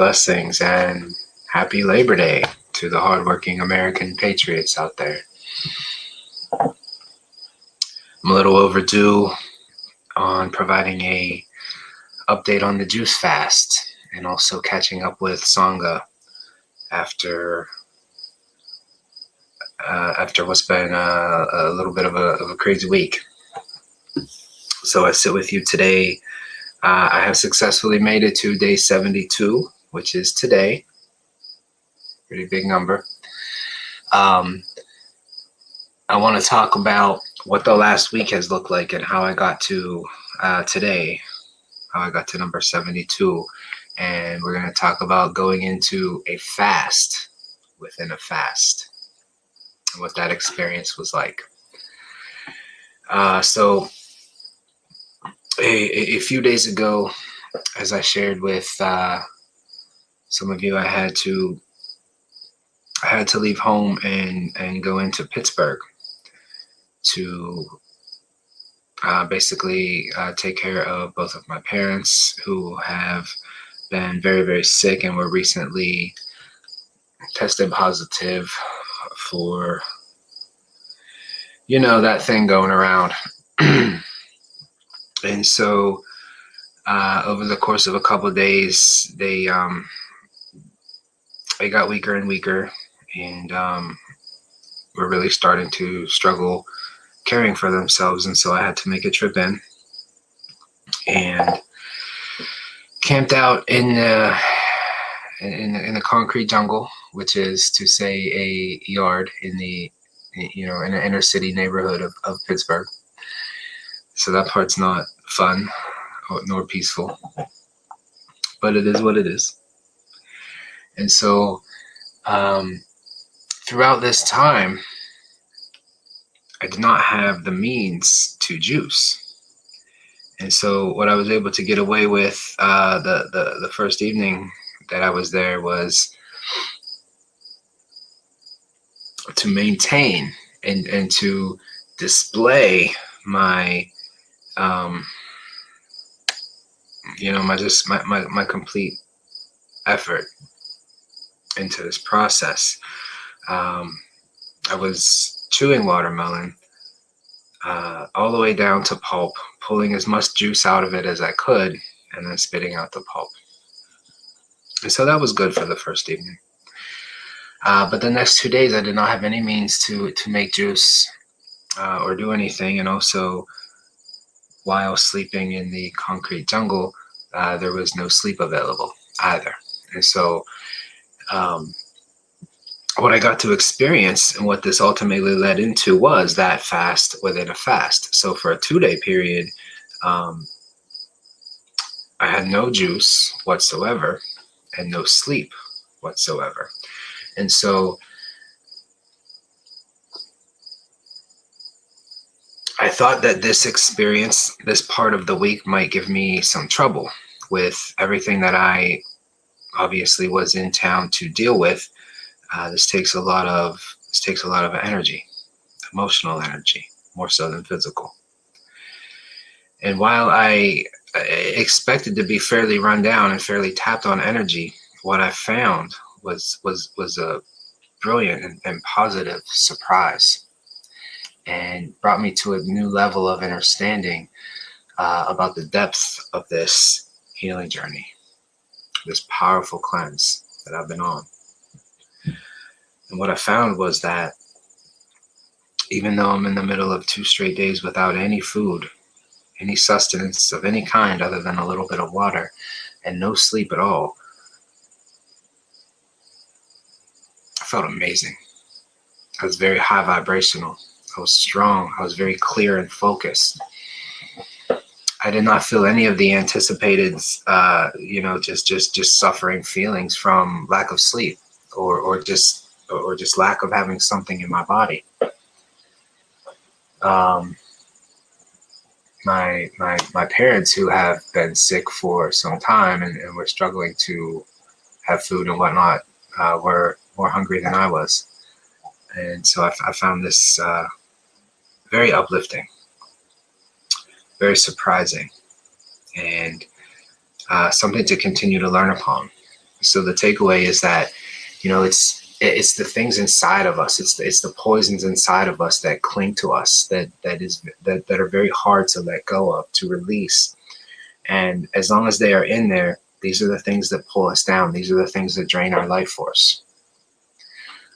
Blessings and happy Labor Day to the hardworking American patriots out there. I'm a little overdue on providing a update on the juice fast and also catching up with Sangha after what's been a little bit of a crazy week. So I sit with you today. I have successfully made it to day 72, which is today. Pretty big number. I want to talk about what the last week has looked like and how I got to today, how I got to number 72. And we're going to talk about going into a fast within a fast and what that experience was like. So a few days ago, as I shared with some of you, I had to leave home and go into Pittsburgh to basically take care of both of my parents who have been very, very sick and were recently tested positive for, that thing going around. And so over the course of a couple of days, they got weaker and weaker, and were really starting to struggle caring for themselves. And so I had to make a trip in and camped out in the concrete jungle, which is to say a yard in an inner city neighborhood of Pittsburgh. So that part's not fun nor peaceful, but it is what it is. And so throughout this time, I did not have the means to juice. And so what I was able to get away with the first evening that I was there was to maintain and to display my my complete effort into this process. I was chewing watermelon all the way down to pulp, pulling as much juice out of it as I could, and then spitting out the pulp. And so that was good for the first evening. But the next 2 days, I did not have any means to make juice or do anything. And also, while sleeping in the concrete jungle, there was no sleep available either. And so what I got to experience and what this ultimately led into was that fast within a fast. So for a 2-day period, I had no juice whatsoever and no sleep whatsoever. And so I thought that this experience, this part of the week, might give me some trouble with everything that I obviously was in town to deal with. This takes a lot of energy, emotional energy, more so than physical. And while I expected to be fairly run down and fairly tapped on energy, what I found was a brilliant and positive surprise, and brought me to a new level of understanding about the depth of this healing journey, this powerful cleanse that I've been on. And what I found was that even though I'm in the middle of 2 straight days without any food, any sustenance of any kind other than a little bit of water, and no sleep at all, I felt amazing. I was very high vibrational. I was strong. I was very clear and focused. I did not feel any of the anticipated, just suffering feelings from lack of sleep or just lack of having something in my body. My parents, who have been sick for some time and were struggling to have food and whatnot, were more hungry than I was. And so I found this very uplifting, very surprising, and something to continue to learn upon. So the takeaway is that, it's the things inside of us. It's the poisons inside of us that cling to us, that are very hard to let go of, to release. And as long as they are in there, these are the things that pull us down. These are the things that drain our life force.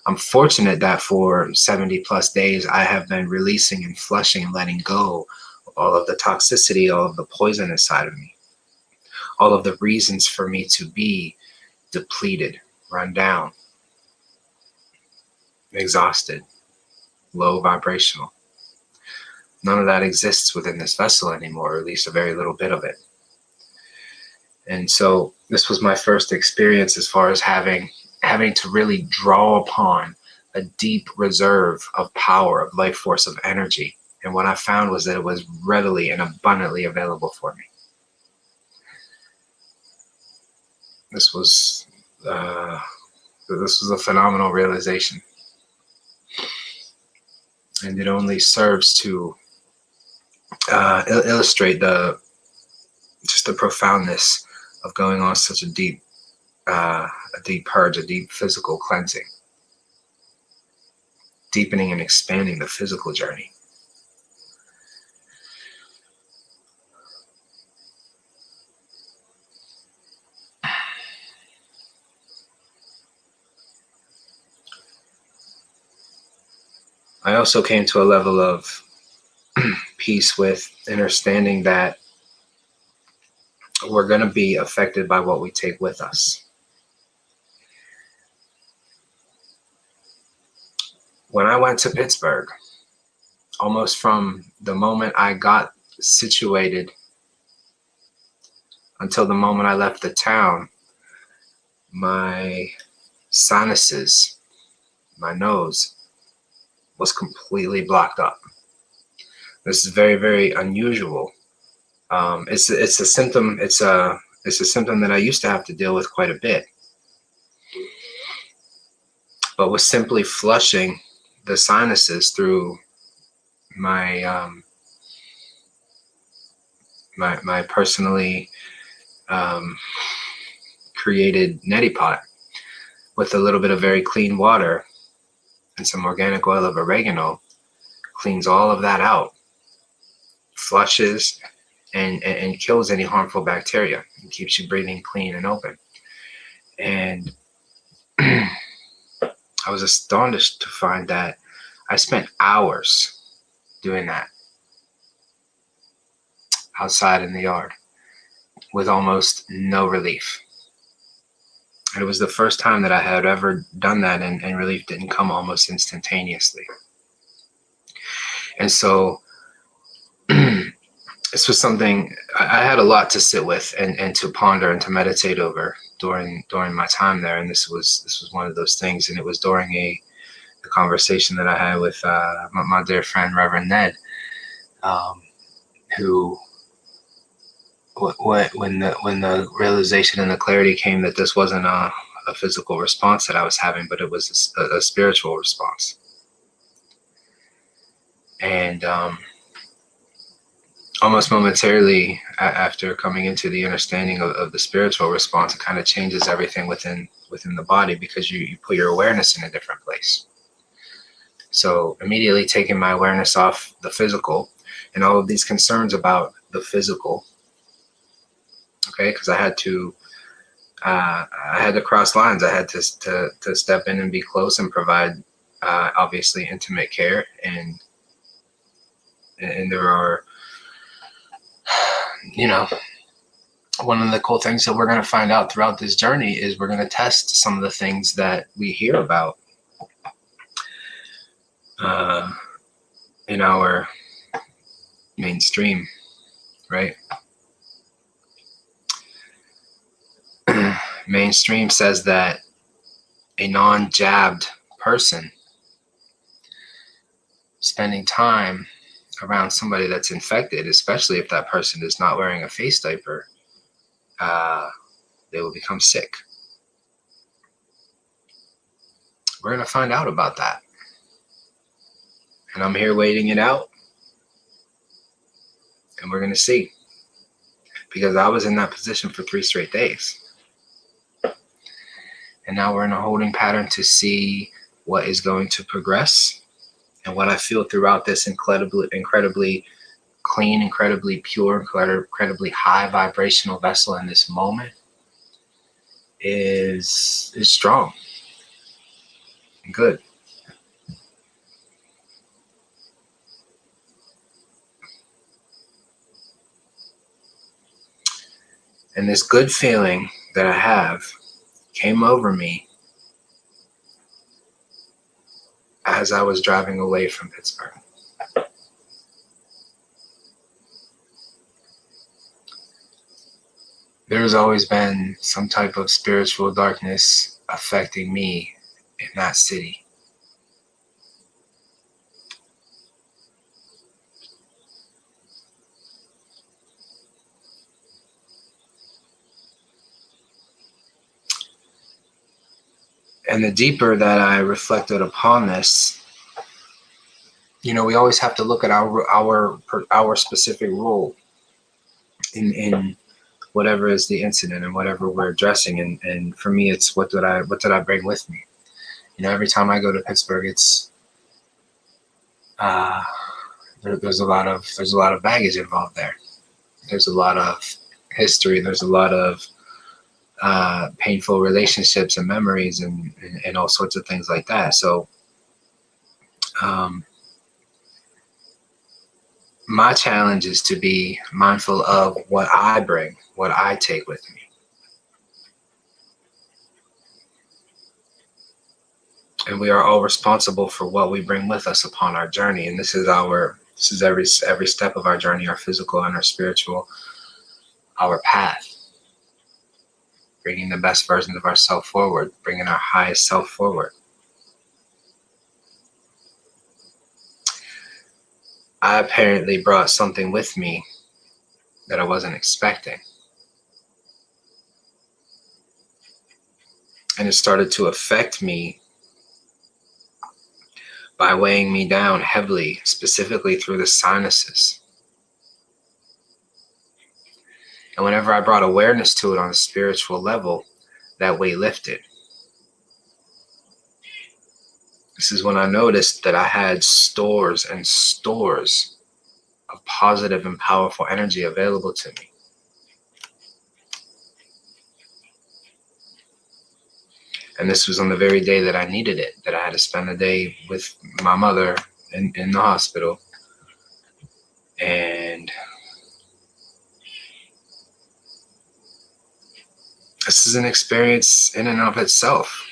I'm fortunate that for 70 plus days, I have been releasing and flushing and letting go of all of the toxicity, all of the poison inside of me, all of the reasons for me to be depleted, run down, exhausted, low vibrational. None of that exists within this vessel anymore, or at least a very little bit of it. And so this was my first experience as far as having to really draw upon a deep reserve of power, of life force, of energy. And what I found was that it was readily and abundantly available for me. This was a phenomenal realization. And it only serves to illustrate the profoundness of going on such a deep purge, a deep physical cleansing, deepening and expanding the physical journey. I also came to a level of peace with understanding that we're going to be affected by what we take with us. When I went to Pittsburgh, almost from the moment I got situated until the moment I left the town, my sinuses, my nose was completely blocked up. This is very, very unusual. It's a symptom. It's a symptom that I used to have to deal with quite a bit. But with simply flushing the sinuses through my my personally created neti pot with a little bit of very clean water and some organic oil of oregano, cleans all of that out, flushes and kills any harmful bacteria, and keeps you breathing clean and open. And I was astonished to find that I spent hours doing that outside in the yard with almost no relief. And it was the first time that I had ever done that, and relief didn't come almost instantaneously. And so this was something I had a lot to sit with and to ponder and to meditate over during my time there. And this was one of those things. And it was during a conversation that I had with my dear friend Reverend Ned, who, when the realization and the clarity came that this wasn't a physical response that I was having, but it was a spiritual response. And almost momentarily after coming into the understanding of the spiritual response, it kind of changes everything within the body, because you put your awareness in a different place. So immediately taking my awareness off the physical and all of these concerns about the physical, okay, because I had to cross lines. I had to step in and be close and provide obviously intimate care, and there are, one of the cool things that we're going to find out throughout this journey is we're going to test some of the things that we hear about in our mainstream, right? Mainstream says that a non-jabbed person spending time around somebody that's infected, especially if that person is not wearing a face diaper, they will become sick. We're going to find out about that. And I'm here waiting it out. And we're going to see. Because I was in that position for 3 straight days. And now we're in a holding pattern to see what is going to progress. And what I feel throughout this incredibly clean, incredibly pure, incredibly high vibrational vessel in this moment is strong and good. And this good feeling that I have came over me as I was driving away from Pittsburgh. There's always been some type of spiritual darkness affecting me in that city. And the deeper that I reflected upon this, we always have to look at our specific role in whatever is the incident and whatever we're addressing. And for me, it's what did I bring with me? Every time I go to Pittsburgh, it's there's a lot of baggage involved there. There's a lot of history. There's a lot of painful relationships and memories and all sorts of things like that. So my challenge is to be mindful of what I bring, what I take with me. And we are all responsible for what we bring with us upon our journey. And this is every step of our journey, our physical and our spiritual, our path. Bringing the best version of ourselves forward, bringing our highest self forward. I apparently brought something with me that I wasn't expecting. And it started to affect me by weighing me down heavily, specifically through the sinuses. And whenever I brought awareness to it on a spiritual level, that weight lifted. This is when I noticed that I had stores and stores of positive and powerful energy available to me. And this was on the very day that I needed it, that I had to spend the day with my mother in the hospital. And this is an experience in and of itself,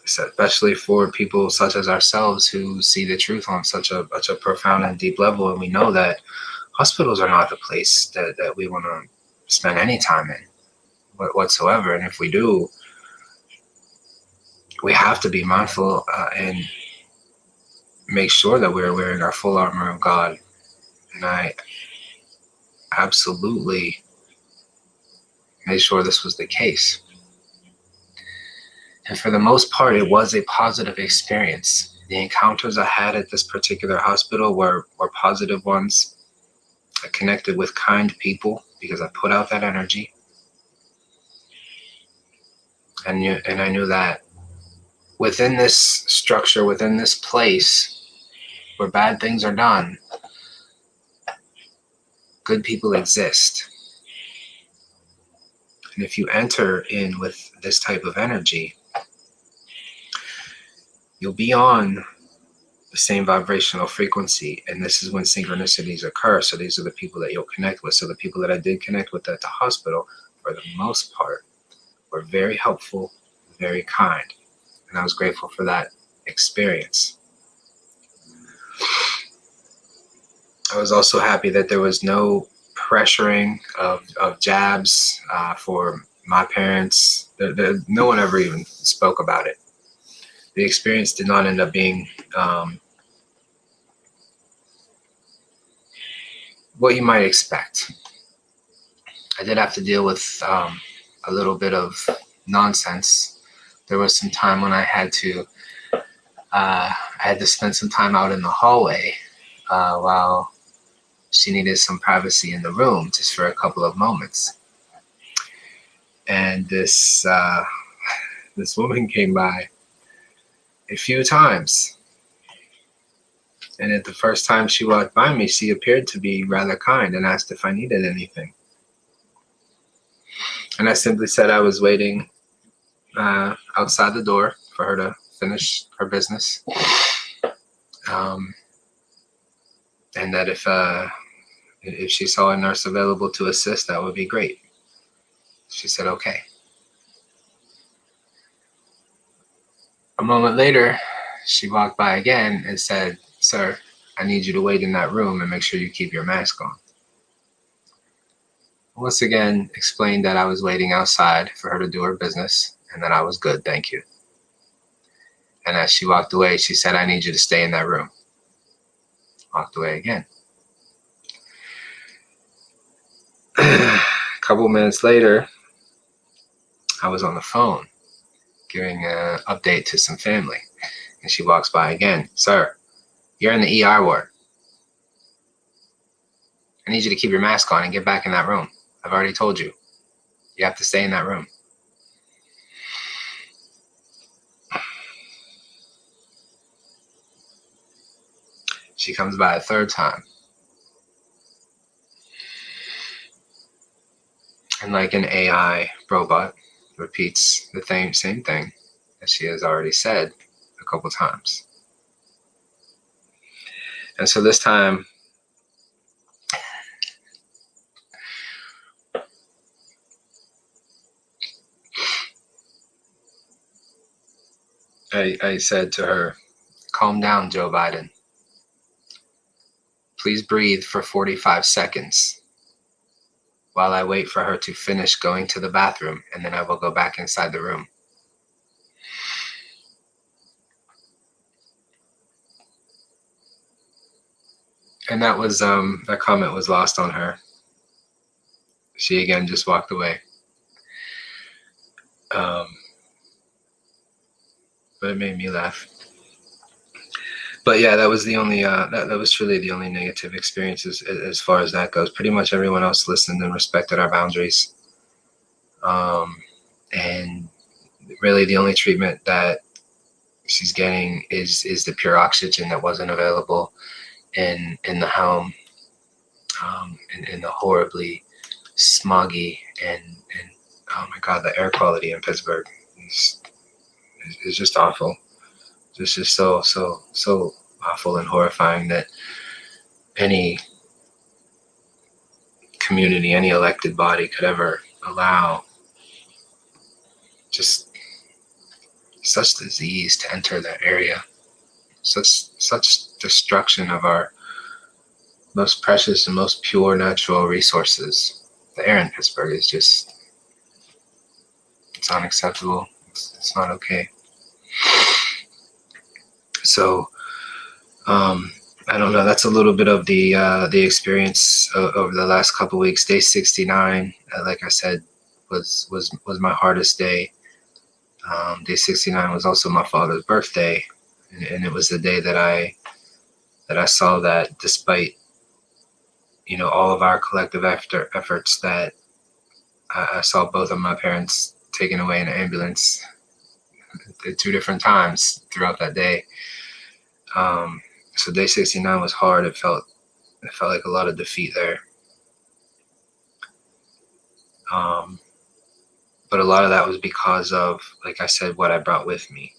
especially for people such as ourselves who see the truth on such a profound and deep level. And we know that hospitals are not the place that we want to spend any time in whatsoever. And if we do, we have to be mindful and make sure that we're wearing our full armor of God. And I absolutely made sure this was the case. And for the most part, it was a positive experience. The encounters I had at this particular hospital were positive ones. I connected with kind people because I put out that energy. And I knew that within this structure, within this place where bad things are done, good people exist. And if you enter in with this type of energy, you'll be on the same vibrational frequency. And this is when synchronicities occur. So these are the people that you'll connect with. So the people that I did connect with at the hospital, for the most part, were very helpful, very kind. And I was grateful for that experience. I was also happy that there was no pressuring of jabs for my parents. No one ever even spoke about it. The experience did not end up being what you might expect. I did have to deal with a little bit of nonsense. There was some time when I had to spend some time out in the hallway while she needed some privacy in the room, just for a couple of moments. And this woman came by a few times. And at the first time she walked by me, she appeared to be rather kind and asked if I needed anything. And I simply said I was waiting outside the door for her to finish her business. And that if she saw a nurse available to assist, that would be great. She said, okay. A moment later, she walked by again and said, sir, I need you to wait in that room and make sure you keep your mask on. Once again, explained that I was waiting outside for her to do her business and that I was good, thank you. And as she walked away, she said, I need you to stay in that room. Walked away again. A couple minutes later, I was on the phone giving an update to some family. And she walks by again. Sir, you're in the ER ward. I need you to keep your mask on and get back in that room. I've already told you. You have to stay in that room. She comes by a third time. And like an AI robot, repeats the same thing as she has already said a couple times. And so this time, I said to her, calm down, Joe Biden. Please breathe for 45 seconds while I wait for her to finish going to the bathroom, and then I will go back inside the room. And that was, that comment was lost on her. She again just walked away. But it made me laugh. But yeah, that was the only, that was truly the only negative experience as far as that goes. Pretty much everyone else listened and respected our boundaries. And really the only treatment that she's getting is the pure oxygen that wasn't available in the home, in the horribly smoggy and oh my God, the air quality in Pittsburgh is just awful. It's just so awful and horrifying that any community, any elected body could ever allow just such disease to enter that area, such destruction of our most precious and most pure natural resources. The air in Pittsburgh is just, it's unacceptable. It's not okay. So, I don't know. That's a little bit of the experience over the last couple of weeks. Day 69, like I said, was my hardest day. Day 69 was also my father's birthday, and it was the day that I saw that despite, you know, all of our collective efforts, that I saw both of my parents taken away in an ambulance at 2 different times throughout that day. So day 69 was hard. It felt like a lot of defeat there. But a lot of that was because of, like I said, what I brought with me.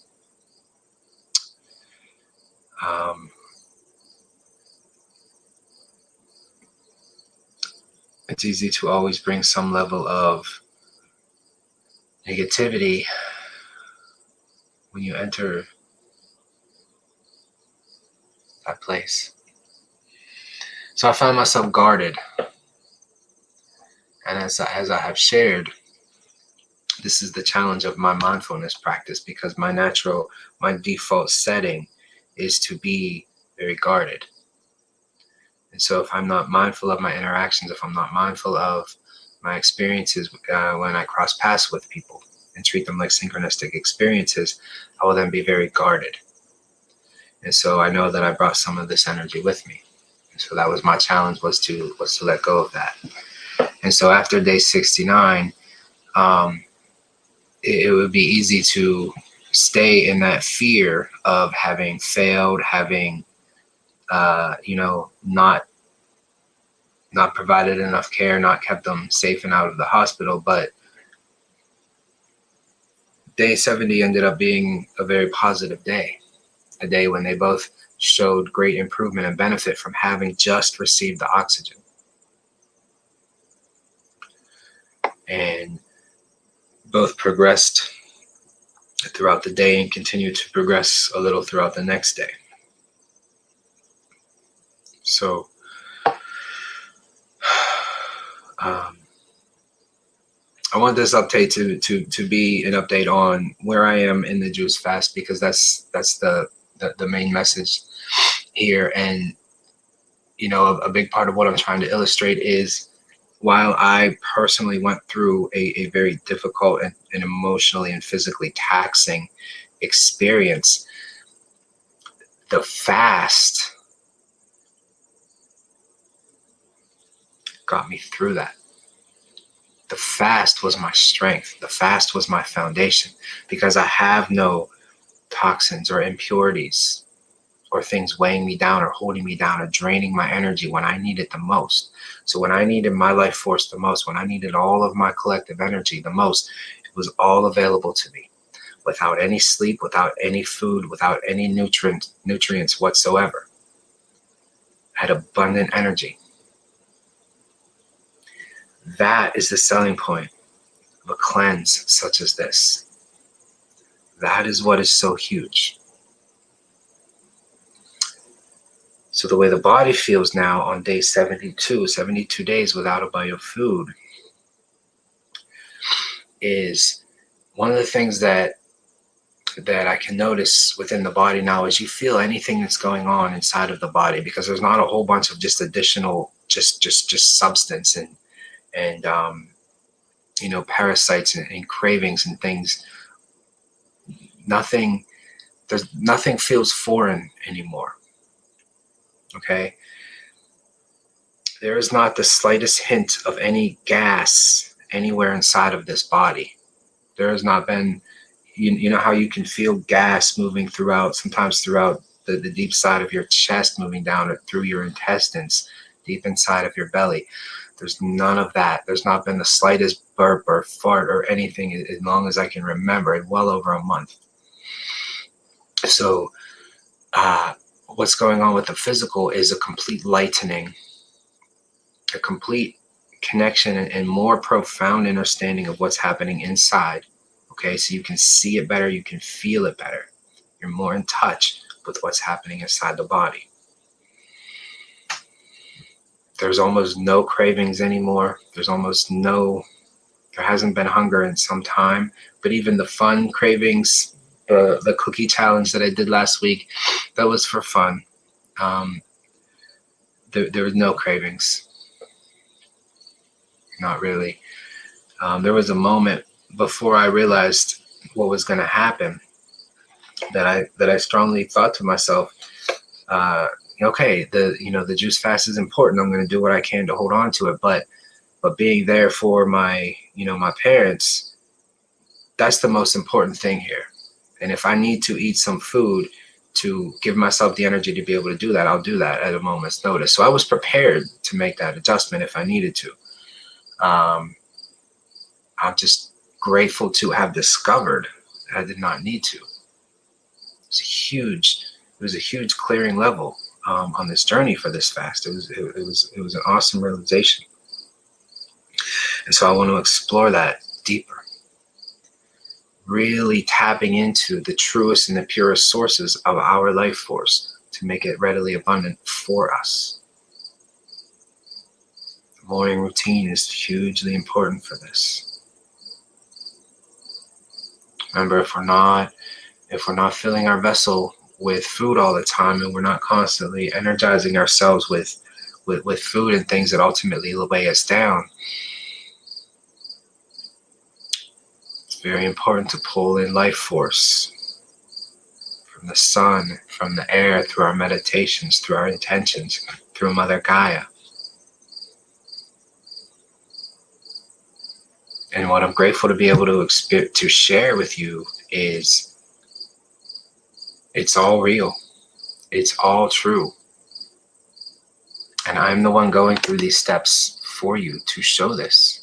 It's easy to always bring some level of negativity when you enter that place. So I found myself guarded. And as I have shared, this is the challenge of my mindfulness practice, because my default setting is to be very guarded. And so if I'm not mindful of my interactions, if I'm not mindful of my experiences when I cross paths with people and treat them like synchronistic experiences, I will then be very guarded. And so I know that I brought some of this energy with me. And so that was my challenge, was to let go of that. And so after day 69, um, it would be easy to stay in that fear of having failed, having, not provided enough care, not kept them safe and out of the hospital. But day 70 ended up being a very positive day, a day when they both showed great improvement and benefit from having just received the oxygen. And both progressed throughout the day and continued to progress a little throughout the next day. So, I want this update to be an update on where I am in the juice fast, because that's the main message here. And a big part of what I'm trying to illustrate is, while I personally went through a very difficult and emotionally and physically taxing experience, the fast got me through that. The fast was my strength. The fast was my foundation, because I have no toxins or impurities or things weighing me down or holding me down or draining my energy when I need it the most. So when I needed my life force the most, when I needed all of my collective energy the most, it was all available to me, without any sleep, without any food, without any nutrients whatsoever. I had abundant energy. That is the selling point of a cleanse such as this. That is what is so huge. So the way the body feels now on day 72 days without a bite of food, is one of the things that I can notice within the body now is you feel anything that's going on inside of the body, because there's not a whole bunch of just additional just substance and parasites and cravings and things. Nothing feels foreign anymore. Okay, there is not the slightest hint of any gas anywhere inside of this body. There has not been, you know how you can feel gas moving sometimes throughout the deep side of your chest, moving down or through your intestines, deep inside of your belly. There's none of that. There's not been the slightest burp or fart or anything as long as I can remember, in well over a month. So what's going on with the physical is a complete lightening, a complete connection and more profound understanding of what's happening inside. Okay, so you can see it better, you can feel it better. You're more in touch with what's happening inside the body. There's almost no cravings anymore. There hasn't been hunger in some time, but even the fun cravings, the cookie challenge that I did last week, that was for fun. There was no cravings. Not really. There was a moment before I realized what was going to happen that I strongly thought to myself, okay, the juice fast is important. I'm going to do what I can to hold on to it, but being there for my parents, that's the most important thing here. And if I need to eat some food to give myself the energy to be able to do that, I'll do that at a moment's notice. So I was prepared to make that adjustment if I needed to. I'm just grateful to have discovered that I did not need to. It was a huge clearing level on this journey for this fast. It was an awesome realization. And so I want to explore that deeper. Really tapping into the truest and the purest sources of our life force to make it readily abundant for us. The morning routine is hugely important for this. Remember, if we're not filling our vessel with food all the time, and we're not constantly energizing ourselves with food and things that ultimately will weigh us down, it's very important to pull in life force from the sun, from the air, through our meditations, through our intentions, through Mother Gaia. And what I'm grateful to be able to share with you is it's all real. It's all true. And I'm the one going through these steps for you to show this.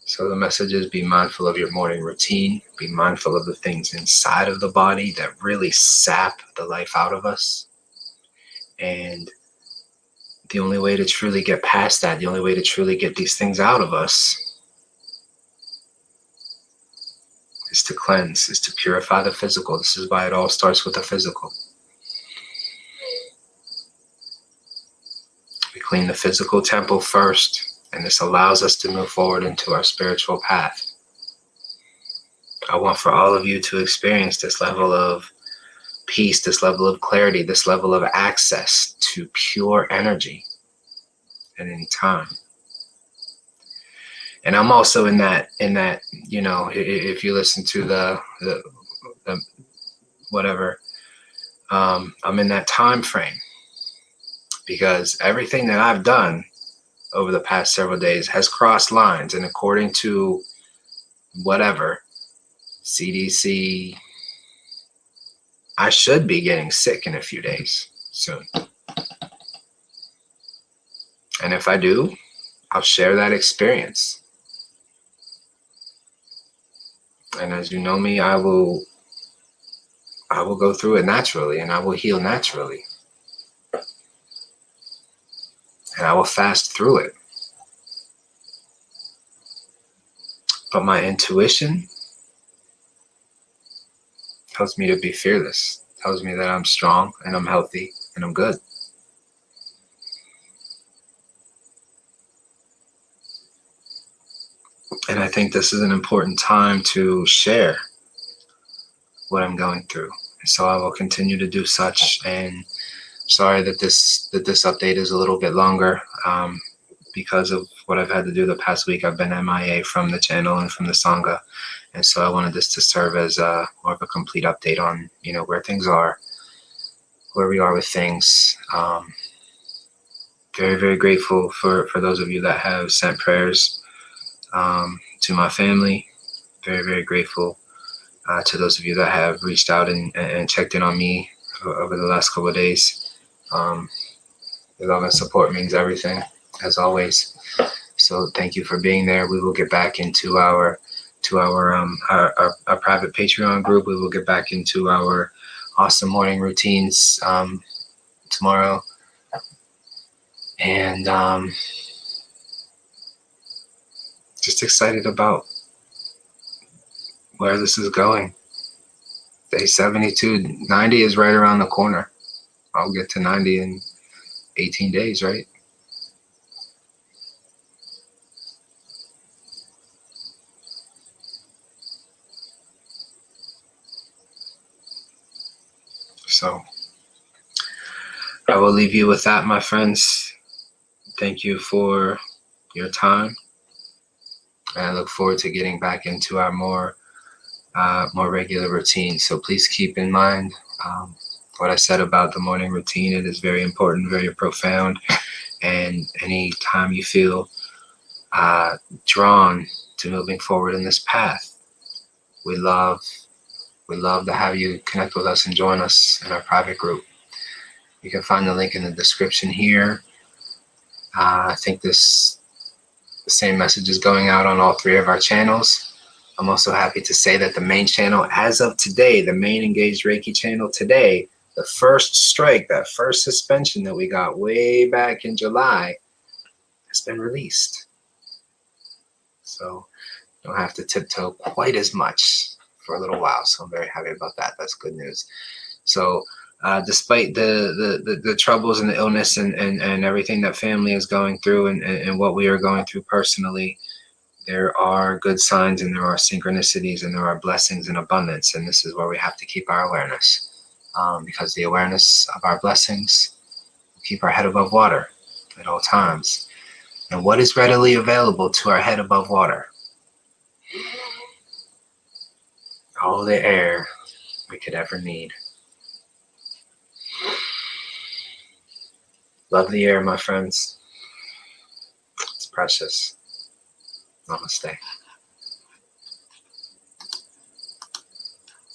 So the message is, be mindful of your morning routine. Be mindful of the things inside of the body that really sap the life out of us. And the only way to truly get past that, the only way to truly get these things out of us is to cleanse, is to purify the physical. This is why it all starts with the physical. We clean the physical temple first, and this allows us to move forward into our spiritual path. I want for all of you to experience this level of peace, this level of clarity, this level of access to pure energy at any time. And I'm also in that, if you listen to the whatever, I'm in that time frame, because everything that I've done over the past several days has crossed lines, and according to whatever CDC, I should be getting sick in a few days soon. And if I do, I'll share that experience. And as you know me, I will go through it naturally, and I will heal naturally. And I will fast through it. But my intuition tells me to be fearless, tells me that I'm strong and I'm healthy and I'm good. And I think this is an important time to share what I'm going through. And so I will continue to do such. And sorry that this update is a little bit longer, because of what I've had to do the past week. I've been MIA from the channel and from the Sangha. And so I wanted this to serve as more of a complete update on, where things are, where we are with things. Very, very grateful for those of you that have sent prayers to my family. Very, very grateful to those of you that have reached out and checked in on me over the last couple of days. The love and support means everything, as always. So thank you for being there. We will get back into our private Patreon group. We will get back into our awesome morning routines tomorrow. And just excited about where this is going. Day 72, 90 is right around the corner. I'll get to 90 in 18 days, right? So I will leave you with that, my friends. Thank you for your time. And I look forward to getting back into our more regular routine. So please keep in mind what I said about the morning routine. It is very important, very profound. And any time you feel drawn to moving forward in this path, we love to have you connect with us and join us in our private group. You can find the link in the description here. I think the same message is going out on all three of our channels. I'm also happy to say that the main channel, as of today, the main Engaged Reiki channel today, the first strike, that first suspension that we got way back in July, has been released. So you don't have to tiptoe quite as much for a little while. So I'm very happy about that. That's good news. So despite the troubles and the illness and everything that family is going through and what we are going through personally, there are good signs and there are synchronicities and there are blessings in abundance. And this is where we have to keep our awareness, because the awareness of our blessings will keep our head above water at all times. And what is readily available to our head above water? All the air we could ever need. Love the air, my friends. It's precious. Namaste.